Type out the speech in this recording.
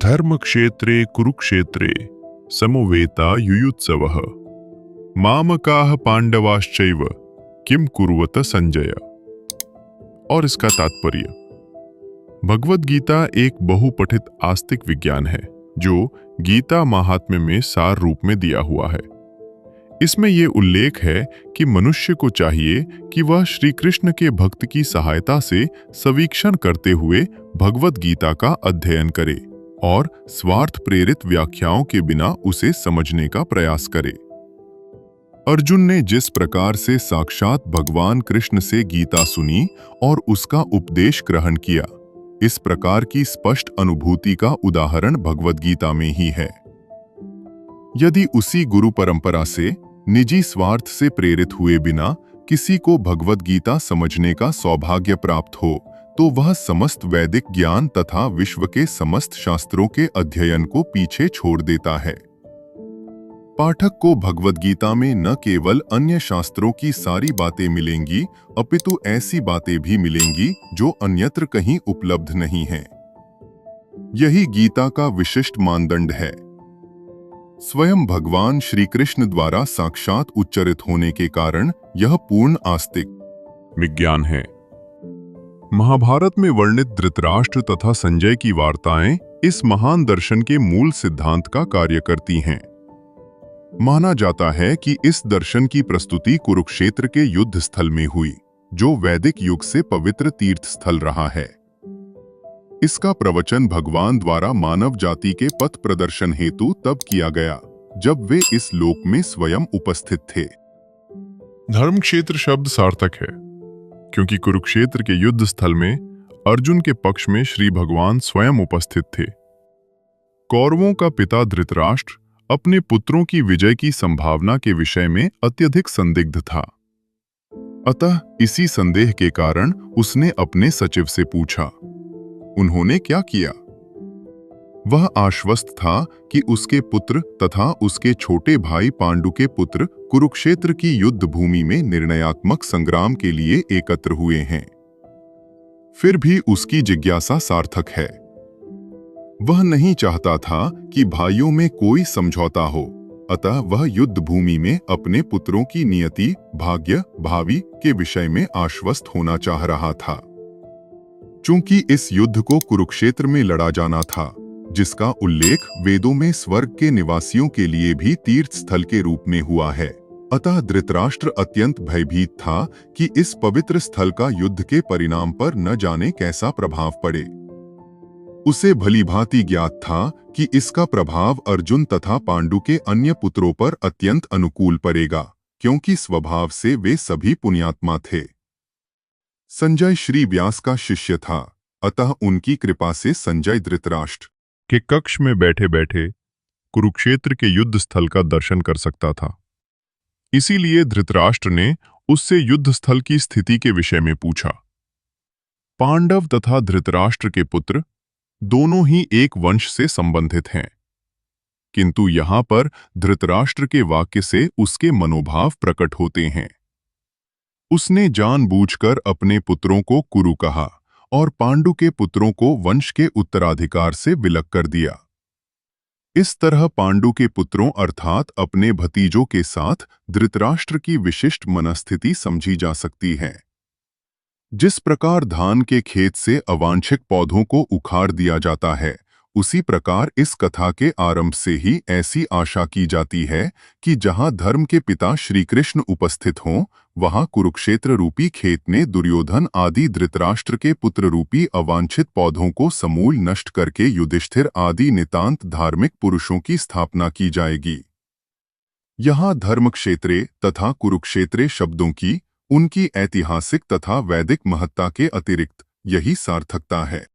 धर्मक्षेत्रे कुरुक्षेत्रे समवेता युयुत्सवः मामकाः पांडवाश्चैव किम कुर्वत संजय। और इसका तात्पर्य, भगवद गीता एक बहुपठित आस्तिक विज्ञान है जो गीता महात्म्य में सार रूप में दिया हुआ है। इसमें यह उल्लेख है कि मनुष्य को चाहिए कि वह श्री कृष्ण के भक्त की सहायता से सवीक्षण करते हुए भगवद गीता का अध्ययन करे और स्वार्थ प्रेरित व्याख्याओं के बिना उसे समझने का प्रयास करे। अर्जुन ने जिस प्रकार से साक्षात भगवान कृष्ण से गीता सुनी और उसका उपदेश ग्रहण किया, इस प्रकार की स्पष्ट अनुभूति का उदाहरण भगवद गीता में ही है। यदि उसी गुरु परंपरा से निजी स्वार्थ से प्रेरित हुए बिना किसी को भगवद गीता समझने का सौभाग्य प्राप्त हो, तो वह समस्त वैदिक ज्ञान तथा विश्व के समस्त शास्त्रों के अध्ययन को पीछे छोड़ देता है। पाठक को भगवद गीता में न केवल अन्य शास्त्रों की सारी बातें मिलेंगी, अपितु ऐसी बातें भी मिलेंगी जो अन्यत्र कहीं उपलब्ध नहीं हैं। यही गीता का विशिष्ट मानदंड है। स्वयं भगवान श्री कृष्ण द्वारा साक्षात उच्चरित होने के कारण यह पूर्ण आस्तिक विज्ञान है। महाभारत में वर्णित धृतराष्ट्र तथा संजय की वार्ताएं इस महान दर्शन के मूल सिद्धांत का कार्य करती हैं। माना जाता है कि इस दर्शन की प्रस्तुति कुरुक्षेत्र के युद्ध स्थल में हुई, जो वैदिक युग से पवित्र तीर्थ स्थल रहा है। इसका प्रवचन भगवान द्वारा मानव जाति के पथ प्रदर्शन हेतु तब किया गया जब वे इस लोक में स्वयं उपस्थित थे। धर्मक्षेत्र शब्द सार्थक है क्योंकि कुरुक्षेत्र के युद्ध स्थल में अर्जुन के पक्ष में श्री भगवान स्वयं उपस्थित थे। कौरवों का पिता धृतराष्ट्र अपने पुत्रों की विजय की संभावना के विषय में अत्यधिक संदिग्ध था। अतः इसी संदेह के कारण उसने अपने सचिव से पूछा। उन्होंने क्या किया? वह आश्वस्त था कि उसके पुत्र तथा उसके छोटे भाई पांडु के पुत्र कुरुक्षेत्र की युद्ध भूमि में निर्णयात्मक संग्राम के लिए एकत्र हुए हैं। फिर भी उसकी जिज्ञासा सार्थक है। वह नहीं चाहता था कि भाइयों में कोई समझौता हो, अतः वह युद्ध भूमि में अपने पुत्रों की नियति, भाग्य, भावी के विषय में आश्वस्त होना चाह रहा था। चूंकि इस युद्ध को कुरुक्षेत्र में लड़ा जाना था, जिसका उल्लेख वेदों में स्वर्ग के निवासियों के लिए भी तीर्थ स्थल के रूप में हुआ है, अतः धृतराष्ट्र अत्यंत भयभीत था कि इस पवित्र स्थल का युद्ध के परिणाम पर न जाने कैसा प्रभाव पड़े। उसे भलीभांति ज्ञात था कि इसका प्रभाव अर्जुन तथा पांडु के अन्य पुत्रों पर अत्यंत अनुकूल पड़ेगा, क्योंकि स्वभाव से वे सभी पुण्यात्मा थे। संजय श्री व्यास का शिष्य था, अतः उनकी कृपा से संजय धृतराष्ट्र के कक्ष में बैठे बैठे कुरुक्षेत्र के युद्ध स्थल का दर्शन कर सकता था। इसीलिए धृतराष्ट्र ने उससे युद्ध स्थल की स्थिति के विषय में पूछा। पांडव तथा धृतराष्ट्र के पुत्र दोनों ही एक वंश से संबंधित हैं, किंतु यहां पर धृतराष्ट्र के वाक्य से उसके मनोभाव प्रकट होते हैं। उसने जानबूझकर अपने पुत्रों को कुरु कहा और पांडु के पुत्रों को वंश के उत्तराधिकार से विलग कर दिया। इस तरह पांडु के पुत्रों अर्थात अपने भतीजों के साथ धृतराष्ट्र की विशिष्ट मनस्थिति समझी जा सकती है। जिस प्रकार धान के खेत से अवांछित पौधों को उखाड़ दिया जाता है, उसी प्रकार इस कथा के आरंभ से ही ऐसी आशा की जाती है कि जहां धर्म के पिता श्री कृष्ण उपस्थित हों, वहां कुरुक्षेत्र रूपी खेत में दुर्योधन आदि धृतराष्ट्र के पुत्र रूपी अवांछित पौधों को समूल नष्ट करके युधिष्ठिर आदि नितांत धार्मिक पुरुषों की स्थापना की जाएगी। यहाँ धर्मक्षेत्रे तथा कुरुक्षेत्रे शब्दों की उनकी ऐतिहासिक तथा वैदिक महत्ता के अतिरिक्त यही सार्थकता है।